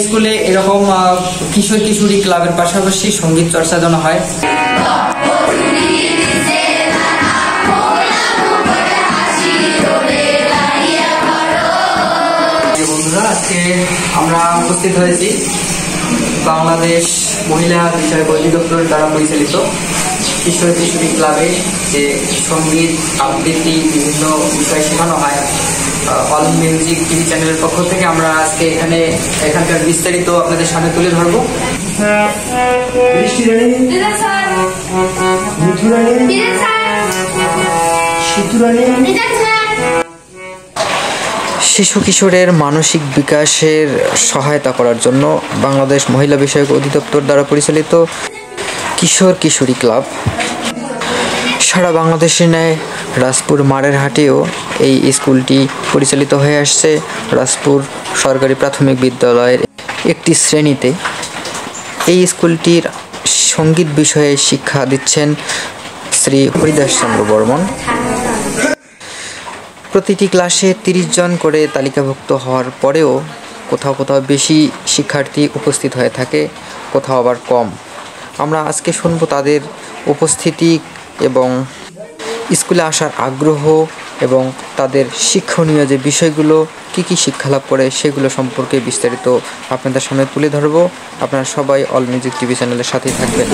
স্কুলে এরকম কিশোর কিশোরী ক্লাবের পাশাপাশি সঙ্গীত চর্চা যেন হয়। বন্ধুরা, আজকে আমরা উপস্থিত হয়েছি বাংলাদেশ মহিলা বিষয়ক অধিদপ্তর দ্বারা পরিচালিত কিশোর কিশোরী ক্লাবে যে সঙ্গীত আবৃত্তি বিভিন্ন বিষয় শেখানো হয় অল মিউজিক টিভি চ্যানেলের পক্ষ থেকে। আমরা আজকে এখানকার বিস্তারিত আপনাদের সামনে তুলে ধরবো। শিশু কিশোরের মানসিক বিকাশের সহায়তা করার জন্য বাংলাদেশ মহিলা বিষয়ক অধিদপ্তর দ্বারা পরিচালিত কিশোর কিশোরী ক্লাব সারা বাংলাদেশের ন্যায় রাজপুর মারেরহাটেও এই স্কুলটি পরিচালিত হয়ে আসছে। রাজপুর সরকারি প্রাথমিক বিদ্যালয়ের একটি শ্রেণীতে এই স্কুলটির সঙ্গীত বিষয়ে শিক্ষা দিচ্ছেন শ্রী হরিদাস চন্দ্র বর্মন। প্রতিটি ক্লাসে 30 জন করে তালিকাভুক্ত হওয়ার পরেও কোথাও কোথাও বেশি শিক্ষার্থী উপস্থিত হয়ে থাকে, কোথাও আবার কম। আমরা আজকে শুনবো তাদের উপস্থিতি এবং স্কুলে আসার আগ্রহ এবং তাদের শিক্ষণীয় যে বিষয়গুলো কী কী শিক্ষালাভ করে সেগুলো সম্পর্কে বিস্তারিত আপনাদের সামনে তুলে ধরবো। আপনারা সবাই অল মিউজিক টিভি চ্যানেলের সাথেই থাকবেন।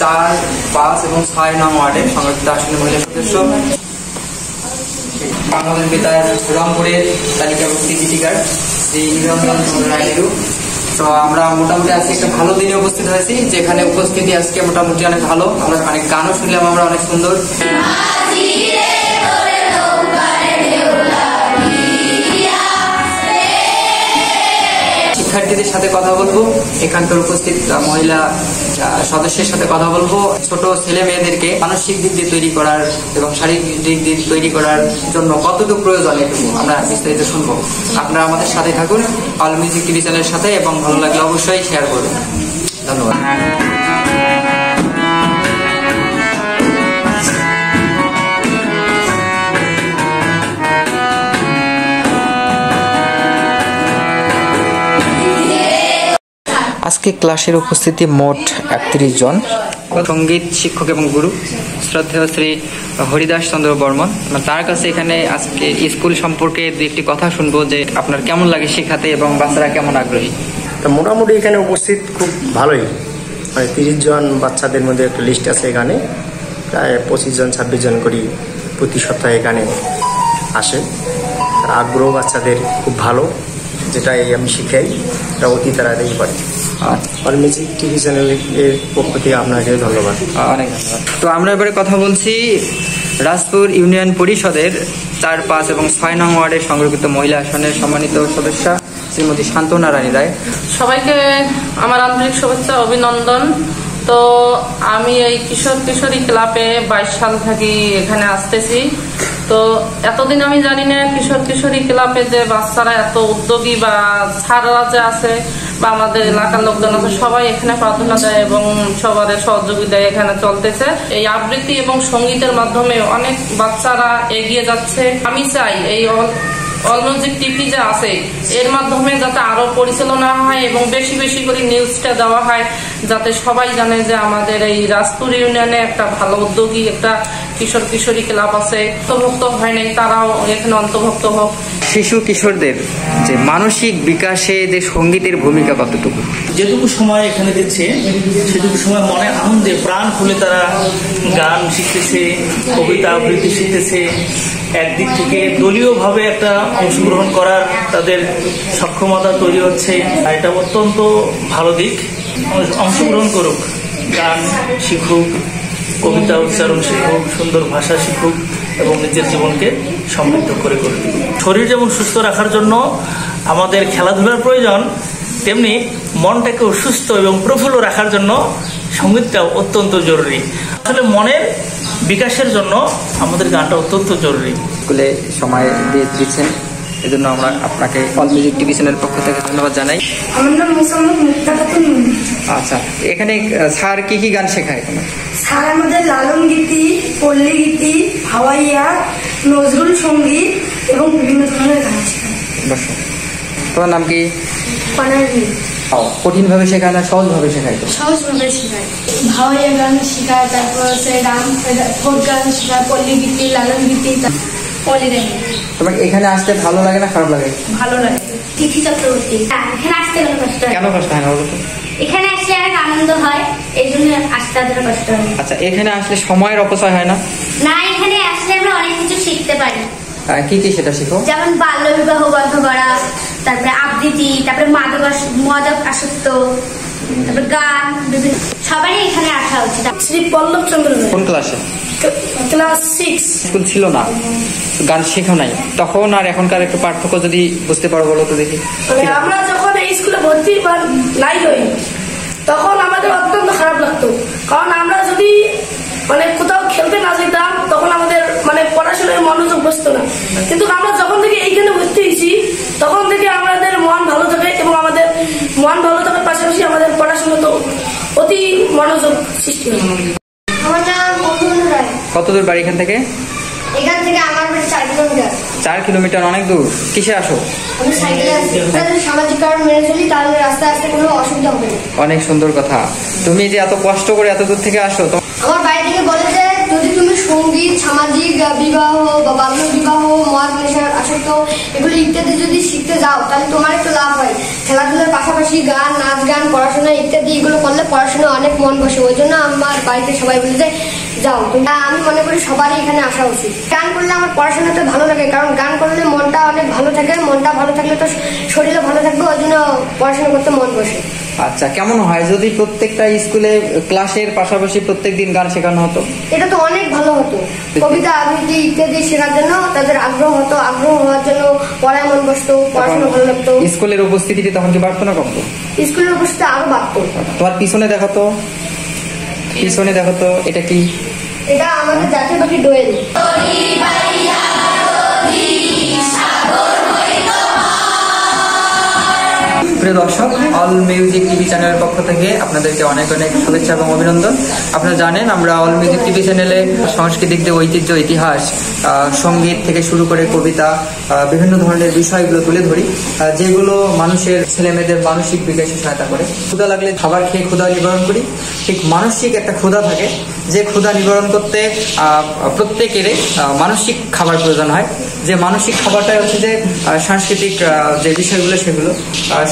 চার, 5 এবং 6 নং ওয়ার্ডের সংরক্ষিত আসনের মহিলা সদস্য বাংলাদেশ বেতার রংপুরের তালিকাভুক্তি গীতিকার শ্রী নিরঞ্জন চন্দ্র নাইডু। তো আমরা মোটামুটি আজকে একটা ভালো দিনে উপস্থিত হয়েছি, যেখানে উপস্থিতি আজকে মোটামুটি অনেক ভালো। আমরা অনেক গানও শুনলাম, আমরা অনেক সুন্দর। শিক্ষার্থীদের সাথে কথা বলবো, এখানকার উপস্থিত মহিলা সদস্যের সাথে কথা বলবো। ছোট ছেলে মেয়েদেরকে মানসিক দিক দিয়ে তৈরি করার এবং শারীরিক দিক দিয়ে তৈরি করার জন্য কতটুকু প্রয়োজন এটুকু আমরা বিস্তারিত শুনবো। আপনারা আমাদের সাথে থাকুন অল মিউজিক টিভি চ্যানেলের সাথে, এবং ভালো লাগলে অবশ্যই শেয়ার করবেন। ধন্যবাদ। আজকে ক্লাসের উপস্থিতি মোট 31 জন। সঙ্গীত শিক্ষক এবং গুরু শ্রদ্ধেয় শ্রী হরিদাস চন্দ্র বর্মন, তার কাছে এখানে আজকে স্কুল সম্পর্কে দু একটি কথা শুনবো, যে আপনার কেমন লাগে শেখাতে এবং বাচ্চারা কেমন আগ্রহী। মোটামুটি এখানে উপস্থিত খুব ভালোই, মানে 30 জন বাচ্চাদের মধ্যে একটা লিস্ট আছে। এখানে প্রায় 25 জন 26 জন করি প্রতি সপ্তাহে এখানে আসে। আগ্রহ বাচ্চাদের খুব ভালো, যেটাই আমি শিখাই এটা অতি তাড়াতাড়ি পারি। অল মিউজিক টিভি চ্যানেলের পক্ষ থেকে আপনাকে ধন্যবাদ, অনেক ধন্যবাদ। তো আমরা এবারে কথা বলছি রাজপুর ইউনিয়ন পরিষদের 4, 5 এবং 6 নং ওয়ার্ডের সংরক্ষিত মহিলা আসনের সম্মানিত সদস্য শ্রীমতী শান্তনা রানী রায়। সবাইকে আমার আন্তরিক শুভেচ্ছা, অভিনন্দন। তো আমি এই কিশোর কিশোরী ক্লাবে 22 সাল থেকে এখানে আসতেছি। তো এতদিন আমি জানি না কিশোর কিশোরী ক্লাবে যে বাচ্চারা এত উদ্যোগী বা স্যাররা যে আছে বা আমাদের এলাকার লোকজন আছে, সবাই এখানে প্রার্থনা দেয় এবং সবার সহযোগিতায় এখানে চলতেছে। এই আবৃত্তি এবং সঙ্গীতের মাধ্যমে অনেক বাচ্চারা এগিয়ে যাচ্ছে। আমি চাই এই অল মিউজিক টিভি যে আছে এর মাধ্যমে যাতে আরো পরিচালনা হয় এবং বেশি বেশি করে নিউজটা দেওয়া হয়, যাতে সবাই জানে যে আমাদের এই রাজপুর ইউনিয়নে একটা ভালো উদ্যোগী একটা কিশোর কিশোরী ক্লাব আছে। অন্তর্ভুক্ত হয় নাই, তারাও এখানে অন্তর্ভুক্ত হোক। শিশু কিশোরদের যে মানসিক বিকাশে যে সঙ্গীতের ভূমিকা কতটুকু? যেটুকু সময় এখানে দিচ্ছে সেটুকু সময় মনে আনন্দে প্রাণ খুলে তারা গান শিখতেছে, কবিতা আবৃত্তি শিখতেছে। একদিক থেকে দলীয়ভাবে একটা অংশগ্রহণ করার তাদের সক্ষমতা তৈরি হচ্ছে, আর এটা অত্যন্ত ভালো দিক। অংশগ্রহণ করুক, গান শিখুক, কবিতা উচ্চারণ শিখুক, সুন্দর ভাষা শিখুক এবং নিজের জীবনকে সমৃদ্ধ করে তুলুক। শরীর যেমন সুস্থ রাখার জন্য আমাদের খেলাধুলার প্রয়োজন, তেমনি মনটাকেও সুস্থ এবং প্রফুল্ল রাখার জন্য সঙ্গীতটাও অত্যন্ত জরুরি। আসলে মনের বিকাশের জন্য আমাদের গানটা অত্যন্ত জরুরি। স্কুলে সময় দিয়ে দিচ্ছেন, এজন্য আমরা আপনাকে অল মিউজিক টিভি চ্যানেলের পক্ষ থেকে ধন্যবাদ জানাই। আমার নাম মোসাম্মদ মুক্তা খাতুন। আচ্ছা, এখানে স্যার কি কি গান শেখায়? স্যার আমাদের লালন গীতি, পল্লী গীতি, ভাওয়াইয়া, নজরুল সঙ্গীত এবং বিভিন্ন ধরনের গান শেখায়। বসো, তোমার নাম কি? পানারি। কঠিন ভাবে শেখায় না সহজ ভাবে শেখায়? সহজভাবে শেখায়। ভাওয়াইয়া গান শেখায়, তারপর হচ্ছে ফোক গান শেখায়, পল্লী গীতি, লালন গীতি, পল্লী। তোমাকে এখানে আসতে ভালো লাগে না খারাপ লাগে? ভালো লাগে। তিথি চক্রবর্তী। এখানে আসতে কোনো কষ্ট হয়? কেন কষ্ট হয় না বলো তো? এখানে আসলে অনেক আনন্দ হয়, এই জন্য আসতে এতটা কষ্ট হয়। আচ্ছা, এখানে আসলে সময়ের অপচয় হয় না? না, এখানে আসলে আমরা অনেক কিছু শিখতে পারি। কি কি সেটা শিখো? যেমন বাল্য বিবাহ বন্ধ করা, তারপরে আবৃত্তি, তারপরে মাদক আসক্ত, তারপরে গান, বিভিন্ন সবারই এখানে আসা উচিত। শ্রী পল্লব চন্দ্র। কোন ক্লাসে? ক্লাস 6। স্কুল ছিল না, গান শেখো নাই, তখন আর এখনকার একটু পার্থক্য যদি বুঝতে পারো বলো তো দেখি। আমরা যখন এই স্কুলে ভর্তি নাই হই তখন আমাদের অত্যন্ত খারাপ লাগতো, কারণ আমরা যদি কোথাও খেলতে না যেতাম তখন আমাদের পড়াশোনায় মনোযোগ বসতো না। কিন্তু আমরা যখন থেকে এইখানে ভর্তি হয়েছি তখন থেকে আমাদের মন ভালো থাকে, এবং আমাদের মন ভালো থাকার পাশাপাশি আমাদের পড়াশোনা তো অতি মনোযোগ সৃষ্টি হয়। আমার নাম অভিনন্দন রায়। কত দূর বাড়ি এখান থেকে? এখান থেকে আমার বাড়ি 4 কিলোমিটার। 4 কিলোমিটার, অনেক দূর। কিসে আসো? আমি সাইকেলে আসি। যদি সামাজিক কারণ মেনে চলি তাহলে রাস্তায় আসতে কোনো অসুবিধা হবে না। অনেক সুন্দর কথা। তুমি যে এত কষ্ট করে এত দূর থেকে আসো, আমার বাড়ি থেকে বলে যে যদি তুমি সঙ্গীত, সামাজিক বিবাহ বা বাল্য বিবাহ, মদ নেশার আসক্ত এগুলো ইত্যাদি যদি শিখতে যাও তাহলে তোমার একটু লাভ হয়। খেলাধুলার পাশাপাশি গান, নাচ গান, পড়াশোনা ইত্যাদি এগুলো করলে পড়াশোনা অনেক মন বসে। ওই জন্য আমার বাড়িতে সবাই বলে যে যাও। আমি মনে করি সবারই এখানে আসা উচিত। গান করলে আমার পড়াশোনাতে ভালো লাগে, কারণ গান করলে মনটা অনেক ভালো থাকে। মনটা ভালো থাকলে তো শরীরও ভালো থাকবে, ওই জন্য পড়াশোনা করতে মন বসে। আচ্ছা, কেমন হয় যদি প্রত্যেকটা স্কুলে ক্লাসের পাশাপাশি প্রত্যেক দিন গান শেখানো হতো? এটা তো অনেক ভালো হতো। কবিতা আবৃত্তি ইত্যাদি শেখার জন্য তাদের আগ্রহ হতো, আগ্রহ হওয়ার জন্য পড়ায় মন বসতো, পড়াশোনা ভালো লাগতো। স্কুলের উপস্থিতিটি তখন কি বাড়তো না কমতো? স্কুলের উপস্থিতি আরো বাড়তো। তোমার পিছনে দেখো তো, পিছনে দেখো তো, এটা কি? এটা আমাদের জাতীয় পাখি দোয়েল। প্রিয় দর্শক, অল মিউজিক টিভি চ্যানেলের পক্ষ থেকে আপনাদেরকে অনেক অনেক শুভেচ্ছা এবং অভিনন্দন। আপনারা জানেন আমরা অল মিউজিক টিভি চ্যানেলে সাংস্কৃতিক যে ঐতিহ্য, ইতিহাস, সঙ্গীত থেকে শুরু করে কবিতা, বিভিন্ন ধরনের বিষয়গুলো তুলে ধরি, যেগুলো মানুষের ছেলেমেয়েদের মানসিক বিকাশে সহায়তা করে। ক্ষুধা লাগলে খাবার খেয়ে ক্ষুধা নিবারণ করি, ঠিক মানসিক একটা ক্ষুধা থাকে, যে ক্ষুধা নিবারণ করতে প্রত্যেকেরই মানসিক খাবার প্রয়োজন হয়। যে মানসিক খাবারটাই হচ্ছে যে সাংস্কৃতিক যে বিষয়গুলো সেগুলো।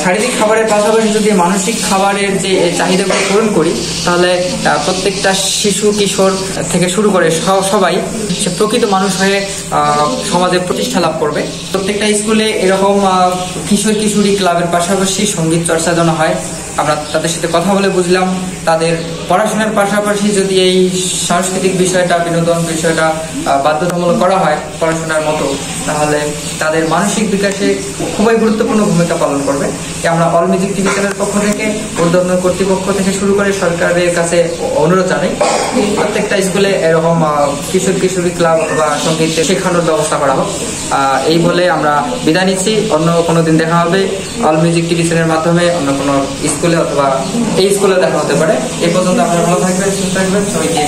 শারীরিক খাবারের পাশাপাশি যদি মানসিক খাবারের যে চাহিদাগুলো পূরণ করি তাহলে প্রত্যেকটা শিশু, কিশোর থেকে শুরু করে সবাই সে প্রকৃত মানুষ হয়ে সমাজে প্রতিষ্ঠা লাভ করবে। প্রত্যেকটা স্কুলে এরকম কিশোর কিশোরী ক্লাবের পাশাপাশি সঙ্গীত চর্চা যেন হয়। আমরা তাদের সাথে কথা বলে বুঝলাম তাদের পড়াশোনার পাশাপাশি যদি এই সাংস্কৃতিক বিষয়টা, বিনোদন বিষয়টা বাধ্যতামূলক করা হয় পড়াশোনার মতো, তাহলে তাদের মানসিক বিকাশে খুবই গুরুত্বপূর্ণ ভূমিকা পালন করবে। আমরা অল মিউজিক টিভি চ্যানেলের পক্ষ থেকে, ঊর্ধ্বতন কর্তৃপক্ষ থেকে শুরু করে সরকারের কাছে অনুরোধ জানাই প্রত্যেকটা স্কুলে এরকম কিশোর কিশোরী ক্লাব বা সঙ্গীত শেখানোর ব্যবস্থা করা হোক। এই বলে আমরা বিদায় নিচ্ছি। অন্য কোনো দিন দেখা হবে অল মিউজিক টিভি চ্যানেলের মাধ্যমে, অন্য কোনো স্কুলে অথবা এই স্কুলে দেখা হতে পারে। এই পর্যন্ত আপনারা ভালো থাকবেন, সুস্থ থাকবেন। সবাইকে